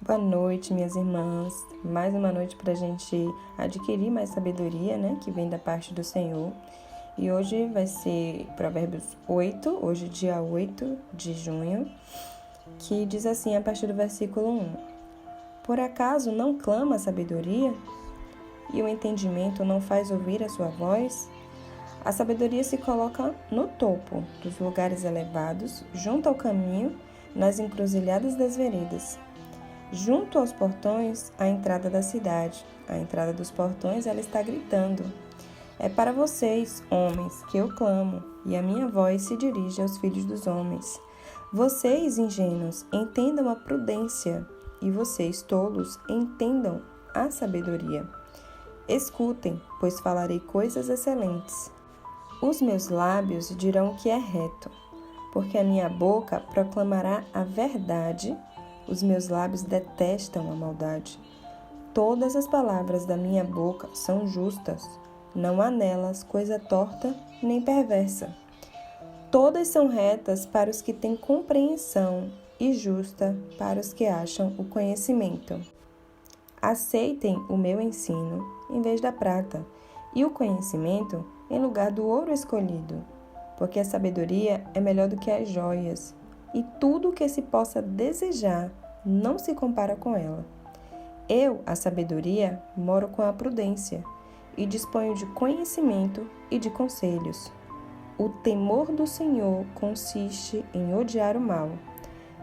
Boa noite, minhas irmãs. Mais uma noite para a gente adquirir mais sabedoria, né? Que vem da parte do Senhor. E hoje vai ser Provérbios 8, hoje dia 8 de junho, que diz assim a partir do versículo 1. Por acaso não clama a sabedoria? E o entendimento não faz ouvir a sua voz? A sabedoria se coloca no topo dos lugares elevados, junto ao caminho, nas encruzilhadas das veredas. Junto aos portões, a entrada da cidade. A entrada dos portões, ela está gritando. É para vocês, homens, que eu clamo, e a minha voz se dirige aos filhos dos homens. Vocês, ingênuos, entendam a prudência, e vocês, tolos, entendam a sabedoria. Escutem, pois falarei coisas excelentes. Os meus lábios dirão o que é reto, porque a minha boca proclamará a verdade. Os meus lábios detestam a maldade. Todas as palavras da minha boca são justas. Não há nelas coisa torta nem perversa. Todas são retas para os que têm compreensão e justa para os que acham o conhecimento. Aceitem o meu ensino em vez da prata e o conhecimento em lugar do ouro escolhido, porque a sabedoria é melhor do que as joias, e tudo o que se possa desejar não se compara com ela. Eu, a sabedoria, moro com a prudência, e disponho de conhecimento e de conselhos. O temor do Senhor consiste em odiar o mal.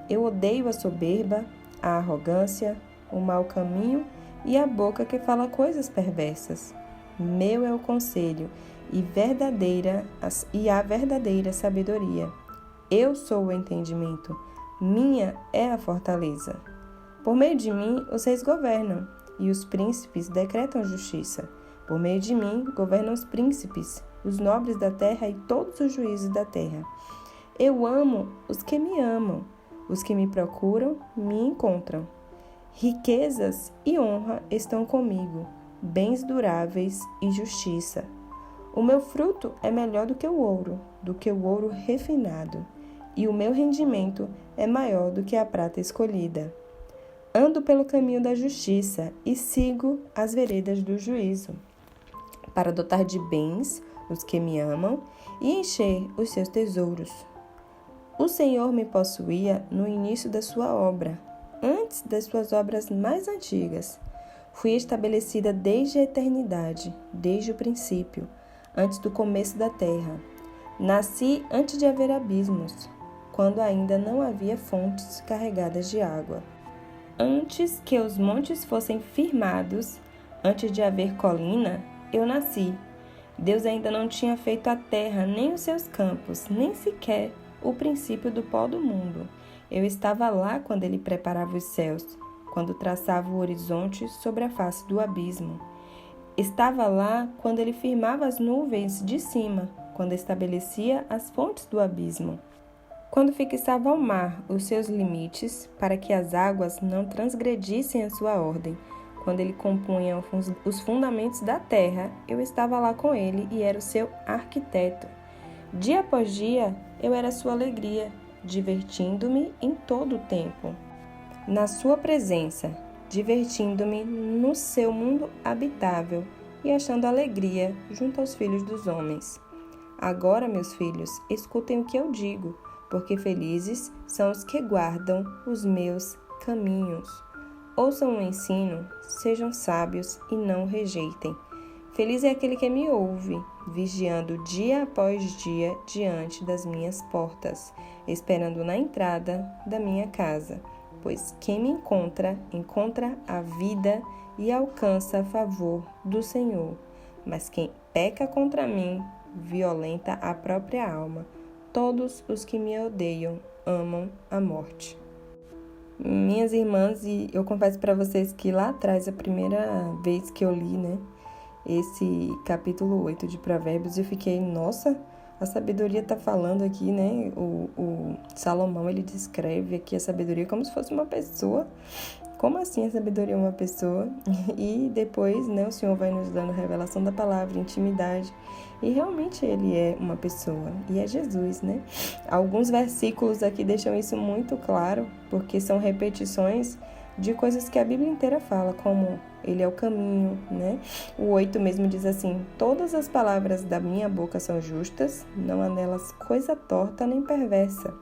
Eu odeio a soberba, a arrogância, o mau caminho e a boca que fala coisas perversas. Meu é o conselho e a verdadeira sabedoria. Eu sou o entendimento, minha é a fortaleza. Por meio de mim, os reis governam, e os príncipes decretam justiça. Por meio de mim, governam os príncipes, os nobres da terra e todos os juízes da terra. Eu amo os que me amam, os que me procuram me encontram. Riquezas e honra estão comigo, bens duráveis e justiça. O meu fruto é melhor do que o ouro refinado, e o meu rendimento é maior do que a prata escolhida. Ando pelo caminho da justiça e sigo as veredas do juízo, para dotar de bens os que me amam e encher os seus tesouros. O Senhor me possuía no início da sua obra, antes das suas obras mais antigas. Fui estabelecida desde a eternidade, desde o princípio, antes do começo da terra. Nasci antes de haver abismos, quando ainda não havia fontes carregadas de água. Antes que os montes fossem firmados, antes de haver colina, eu nasci. Deus ainda não tinha feito a terra, nem os seus campos, nem sequer o princípio do pó do mundo. Eu estava lá quando ele preparava os céus, quando traçava o horizonte sobre a face do abismo. Estava lá quando ele firmava as nuvens de cima, quando estabelecia as fontes do abismo. Quando fixava ao mar os seus limites, para que as águas não transgredissem a sua ordem. Quando ele compunha os fundamentos da terra, eu estava lá com ele e era o seu arquiteto. Dia após dia, eu era sua alegria, divertindo-me em todo o tempo. Na sua presença, divertindo-me no seu mundo habitável e achando alegria junto aos filhos dos homens. Agora, meus filhos, escutem o que eu digo, porque felizes são os que guardam os meus caminhos. Ouçam o ensino, sejam sábios e não o rejeitem. Feliz é aquele que me ouve, vigiando dia após dia diante das minhas portas, esperando na entrada da minha casa. Pois quem me encontra a vida e alcança a favor do Senhor. Mas quem peca contra mim, violenta a própria alma. Todos os que me odeiam amam a morte. Minhas irmãs, e eu confesso para vocês que lá atrás, a primeira vez que eu li, esse capítulo 8 de Provérbios, eu fiquei, nossa, a sabedoria está falando aqui, O Salomão, ele descreve aqui a sabedoria como se fosse uma pessoa. Como assim a sabedoria é uma pessoa? E depois, o Senhor vai nos dando revelação da palavra, intimidade. E realmente ele é uma pessoa. E é Jesus, Alguns versículos aqui deixam isso muito claro, porque são repetições de coisas que a Bíblia inteira fala, como ele é o caminho, né? O 8 mesmo diz assim: todas as palavras da minha boca são justas, não há nelas coisa torta nem perversa.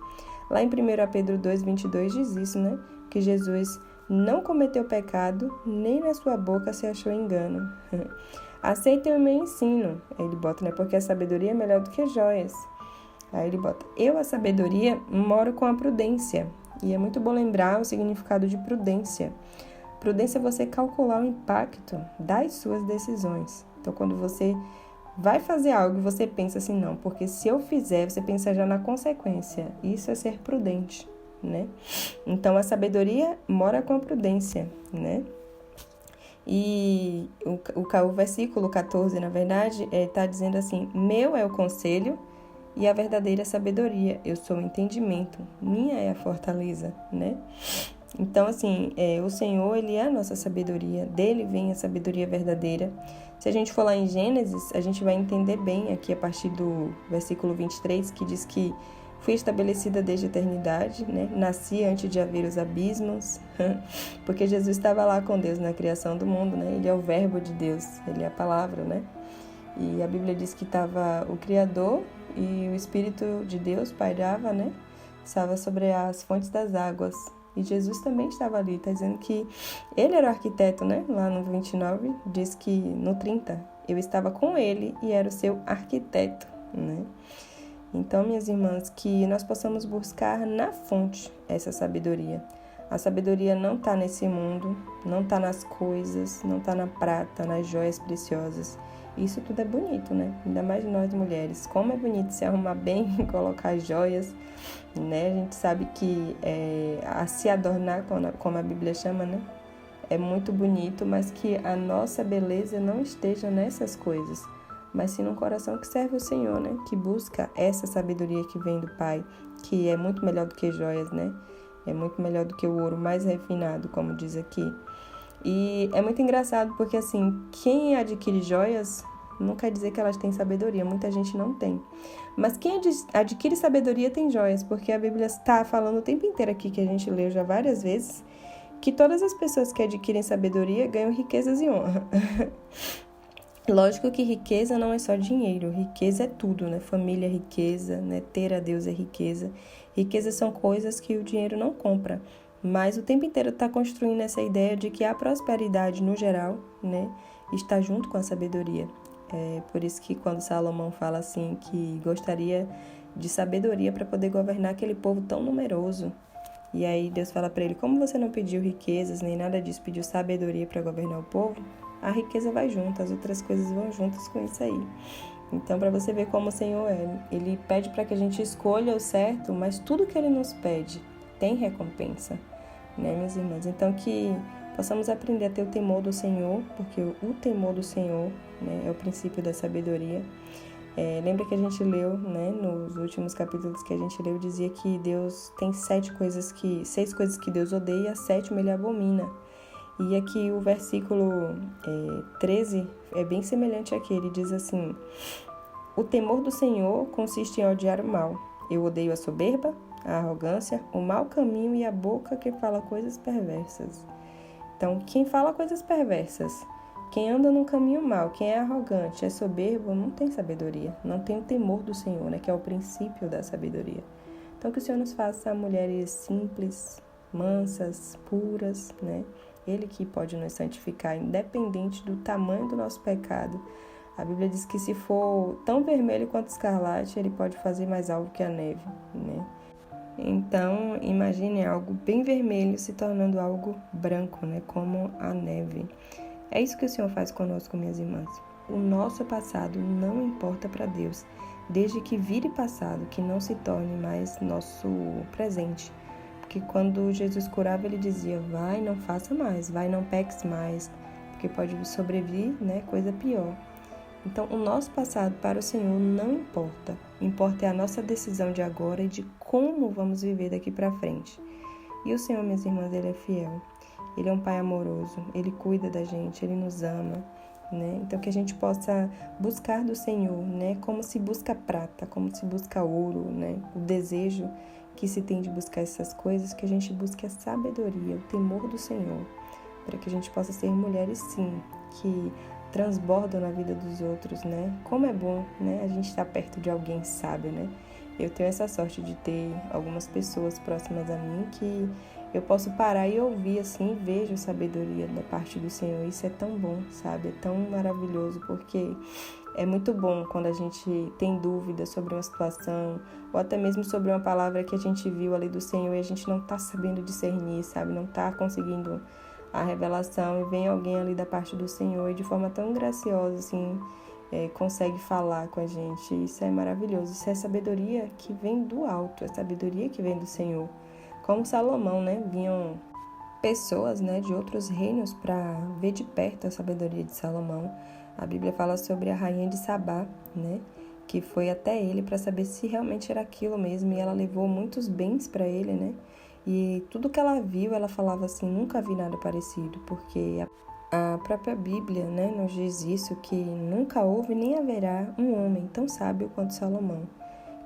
Lá em 1 Pedro 2,22 diz isso, né? Que Jesus não cometeu pecado, nem na sua boca se achou engano. Aceitem o meu ensino. Aí ele bota, né? Porque a sabedoria é melhor do que joias. Aí ele bota: eu, a sabedoria, moro com a prudência. E é muito bom lembrar o significado de prudência. Prudência é você calcular o impacto das suas decisões. Então, quando você vai fazer algo e você pensa assim, não, porque se eu fizer, você pensa já na consequência. Isso é ser prudente, né? Então, a sabedoria mora com a prudência, né? E o versículo 14, na verdade, está dizendo assim: meu é o conselho e a verdadeira sabedoria, eu sou o entendimento, minha é a fortaleza, né? Então, assim, o Senhor, ele é a nossa sabedoria, dele vem a sabedoria verdadeira. Se a gente for lá em Gênesis, a gente vai entender bem aqui a partir do versículo 23, que diz que fui estabelecida desde a eternidade, né? Nasci antes de haver os abismos, porque Jesus estava lá com Deus na criação do mundo, né? Ele é o verbo de Deus, ele é a palavra, né? E a Bíblia diz que estava o Criador e o Espírito de Deus pairava, né? Estava sobre as fontes das águas. E Jesus também estava ali, está dizendo que ele era o arquiteto, né? Lá no 29, diz que no 30, eu estava com ele e era o seu arquiteto, né? Então, minhas irmãs, que nós possamos buscar na fonte essa sabedoria. A sabedoria não está nesse mundo, não está nas coisas, não está na prata, nas joias preciosas. Isso tudo é bonito, né? Ainda mais nós mulheres. Como é bonito se arrumar bem, colocar joias, né? A gente sabe que a se adornar, como a Bíblia chama, né? É muito bonito, mas que a nossa beleza não esteja nessas coisas, mas sim no coração que serve o Senhor, né? Que busca essa sabedoria que vem do Pai, que é muito melhor do que joias, né? É muito melhor do que o ouro mais refinado, como diz aqui. E é muito engraçado porque, assim, quem adquire joias não quer dizer que elas têm sabedoria. Muita gente não tem. Mas quem adquire sabedoria tem joias, porque a Bíblia está falando o tempo inteiro aqui, que a gente leu já várias vezes, que todas as pessoas que adquirem sabedoria ganham riquezas e honra. Lógico que riqueza não é só dinheiro, riqueza é tudo, né? Família é riqueza, né? Ter a Deus é riqueza. Riquezas são coisas que o dinheiro não compra. Mas o tempo inteiro está construindo essa ideia de que a prosperidade, no geral, né, está junto com a sabedoria. É por isso que quando Salomão fala assim que gostaria de sabedoria para poder governar aquele povo tão numeroso. E aí Deus fala para ele: como você não pediu riquezas nem nada disso, pediu sabedoria para governar o povo, a riqueza vai junto, as outras coisas vão juntas com isso aí. Então, para você ver como o Senhor é, Ele pede para que a gente escolha o certo, mas tudo que Ele nos pede tem recompensa, né, minhas irmãs? Então, que possamos aprender a ter o temor do Senhor, porque o temor do Senhor, né, é o princípio da sabedoria. Lembra que a gente leu, né, nos últimos capítulos que a gente leu, dizia que Deus tem 6 coisas que Deus odeia, a 7ª Ele abomina. E aqui o versículo 13 é bem semelhante àquele, diz assim: o temor do Senhor consiste em odiar o mal. Eu odeio a soberba, a arrogância, o mau caminho e a boca que fala coisas perversas. Então, quem fala coisas perversas, quem anda num caminho mau, quem é arrogante, é soberbo, não tem sabedoria, não tem o temor do Senhor, né, que é o princípio da sabedoria. Então, que o Senhor nos faça mulheres simples, mansas, puras, né? Ele que pode nos santificar, independente do tamanho do nosso pecado. A Bíblia diz que se for tão vermelho quanto escarlate, ele pode fazer mais algo que a neve, né? Então, imagine algo bem vermelho se tornando algo branco, né? Como a neve. É isso que o Senhor faz conosco, minhas irmãs. O nosso passado não importa para Deus, desde que vire passado, que não se torne mais nosso presente. Porque quando Jesus curava, ele dizia: vai, não faça mais, vai, não peques mais, porque pode sobrevir, né, coisa pior. Então, o nosso passado para o Senhor não importa. Importa é a nossa decisão de agora e de como vamos viver daqui para frente. E o Senhor, minhas irmãs, Ele é fiel. Ele é um Pai amoroso, Ele cuida da gente, Ele nos ama, né? Então, que a gente possa buscar do Senhor, né? Como se busca prata, como se busca ouro, né? O desejo que se tem de buscar essas coisas, que a gente busque a sabedoria, o temor do Senhor, para que a gente possa ser mulheres, sim, que transbordam na vida dos outros, né? Como é bom, né? A gente estar perto de alguém sábio, né? Eu tenho essa sorte de ter algumas pessoas próximas a mim que eu posso parar e ouvir, assim, e vejo sabedoria da parte do Senhor. Isso é tão bom, sabe? É tão maravilhoso, porque é muito bom quando a gente tem dúvida sobre uma situação, ou até mesmo sobre uma palavra que a gente viu ali do Senhor e a gente não está sabendo discernir, sabe? Não está conseguindo a revelação, e vem alguém ali da parte do Senhor e de forma tão graciosa, assim, consegue falar com a gente. Isso é maravilhoso. Isso é sabedoria que vem do alto, é sabedoria que vem do Senhor. Como Salomão, né? Vinham pessoas, né, de outros reinos para ver de perto a sabedoria de Salomão. A Bíblia fala sobre a rainha de Sabá, né, que foi até ele para saber se realmente era aquilo mesmo, e ela levou muitos bens para ele, né? E tudo que ela viu, ela falava assim: nunca vi nada parecido, porque a própria Bíblia, né, nos diz isso, que nunca houve nem haverá um homem tão sábio quanto Salomão.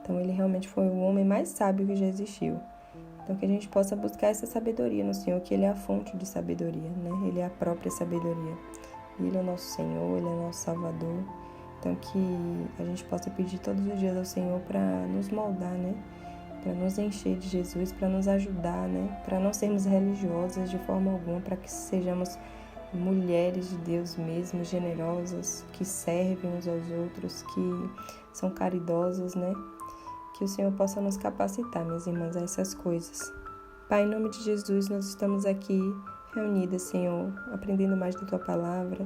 Então ele realmente foi o homem mais sábio que já existiu. Então que a gente possa buscar essa sabedoria no Senhor, que Ele é a fonte de sabedoria, né? Ele é a própria sabedoria. Ele é o nosso Senhor, Ele é o nosso Salvador. Então que a gente possa pedir todos os dias ao Senhor para nos moldar, né? Para nos encher de Jesus, para nos ajudar, né? Para não sermos religiosas de forma alguma, para que sejamos mulheres de Deus mesmo, generosas, que servem uns aos outros, que são caridosas, né? Que o Senhor possa nos capacitar, minhas irmãs, a essas coisas. Pai, em nome de Jesus, nós estamos aqui reunidas, Senhor, aprendendo mais da Tua Palavra.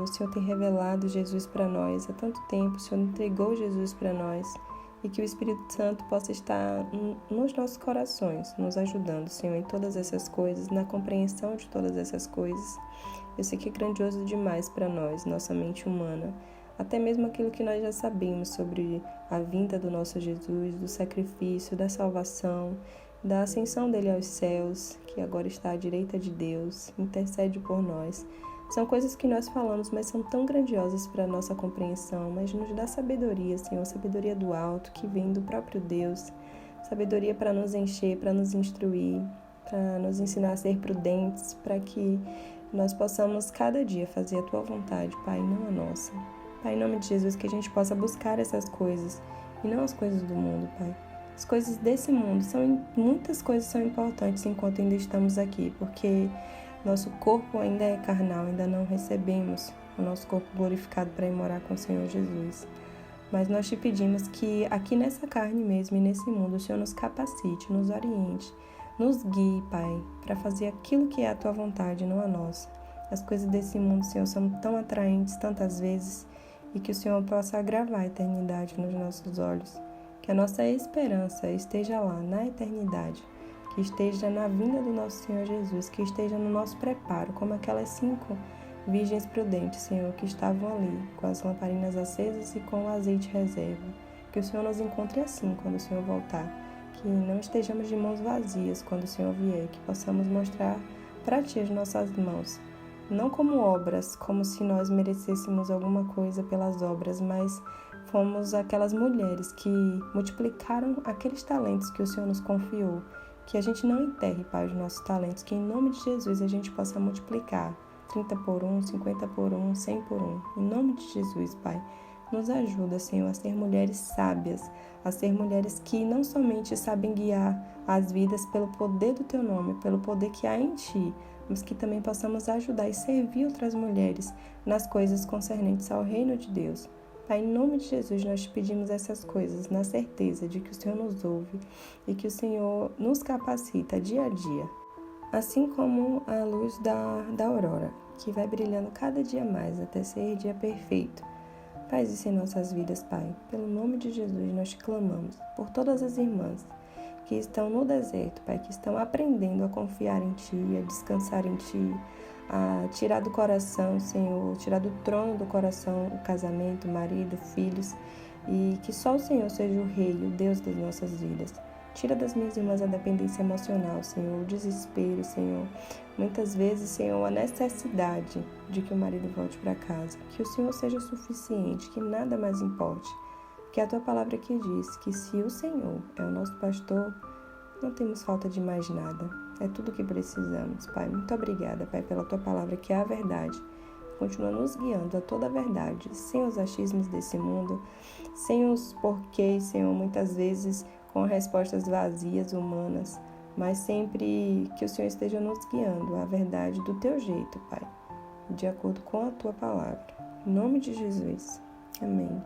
O Senhor tem revelado Jesus para nós há tanto tempo, o Senhor entregou Jesus para nós, e que o Espírito Santo possa estar nos nossos corações, nos ajudando, Senhor, em todas essas coisas, na compreensão de todas essas coisas. Eu sei que é grandioso demais para nós, nossa mente humana, até mesmo aquilo que nós já sabemos sobre a vinda do nosso Jesus, do sacrifício, da salvação, da ascensão dele aos céus, que agora está à direita de Deus, intercede por nós. São coisas que nós falamos, mas são tão grandiosas para a nossa compreensão, mas nos dá sabedoria, Senhor, sabedoria do alto, que vem do próprio Deus, sabedoria para nos encher, para nos instruir, para nos ensinar a ser prudentes, para que nós possamos cada dia fazer a Tua vontade, Pai, não a nossa. Pai, em nome de Jesus, que a gente possa buscar essas coisas e não as coisas do mundo, Pai. As coisas desse mundo, muitas coisas são importantes enquanto ainda estamos aqui, porque nosso corpo ainda é carnal, ainda não recebemos o nosso corpo glorificado para ir morar com o Senhor Jesus. Mas nós te pedimos que aqui nessa carne mesmo e nesse mundo, o Senhor nos capacite, nos oriente, nos guie, Pai, para fazer aquilo que é a Tua vontade, não a nossa. As coisas desse mundo, Senhor, são tão atraentes tantas vezes, e que o Senhor possa agravar a eternidade nos nossos olhos. Que a nossa esperança esteja lá, na eternidade. Que esteja na vinda do nosso Senhor Jesus. Que esteja no nosso preparo, como aquelas 5 virgens prudentes, Senhor, que estavam ali, com as lamparinas acesas e com o azeite reserva. Que o Senhor nos encontre assim, quando o Senhor voltar. Que não estejamos de mãos vazias quando o Senhor vier. Que possamos mostrar para Ti as nossas mãos. Não como obras, como se nós merecêssemos alguma coisa pelas obras, mas fomos aquelas mulheres que multiplicaram aqueles talentos que o Senhor nos confiou. Que a gente não enterre, Pai, os nossos talentos, que em nome de Jesus a gente possa multiplicar 30 por 1, 50 por 1, 100 por 1. Em nome de Jesus, Pai, nos ajuda, Senhor, a ser mulheres sábias, a ser mulheres que não somente sabem guiar as vidas pelo poder do Teu nome, pelo poder que há em Ti, mas que também possamos ajudar e servir outras mulheres nas coisas concernentes ao reino de Deus. Pai, em nome de Jesus, nós te pedimos essas coisas na certeza de que o Senhor nos ouve e que o Senhor nos capacita dia a dia, assim como a luz da aurora, que vai brilhando cada dia mais até ser dia perfeito. Faz isso em nossas vidas, Pai. Pelo nome de Jesus, nós te clamamos por todas as irmãs que estão no deserto, Pai, que estão aprendendo a confiar em Ti, a descansar em Ti, a tirar do coração, Senhor, tirar do trono do coração o casamento, o marido, filhos, e que só o Senhor seja o Rei, o Deus das nossas vidas. Tira das minhas irmãs a dependência emocional, Senhor, o desespero, Senhor. Muitas vezes, Senhor, a necessidade de que o marido volte para casa. Que o Senhor seja suficiente, que nada mais importe. porque a tua palavra aqui diz que se o Senhor é o nosso pastor, não temos falta de mais nada. É tudo o que precisamos, Pai. Muito obrigada, Pai, pela tua palavra que é a verdade. Continua nos guiando a toda a verdade, sem os achismos desse mundo, sem os porquês, Senhor, muitas vezes com respostas vazias, humanas, mas sempre que o Senhor esteja nos guiando à verdade do teu jeito, Pai, de acordo com a tua palavra. Em nome de Jesus. Amém.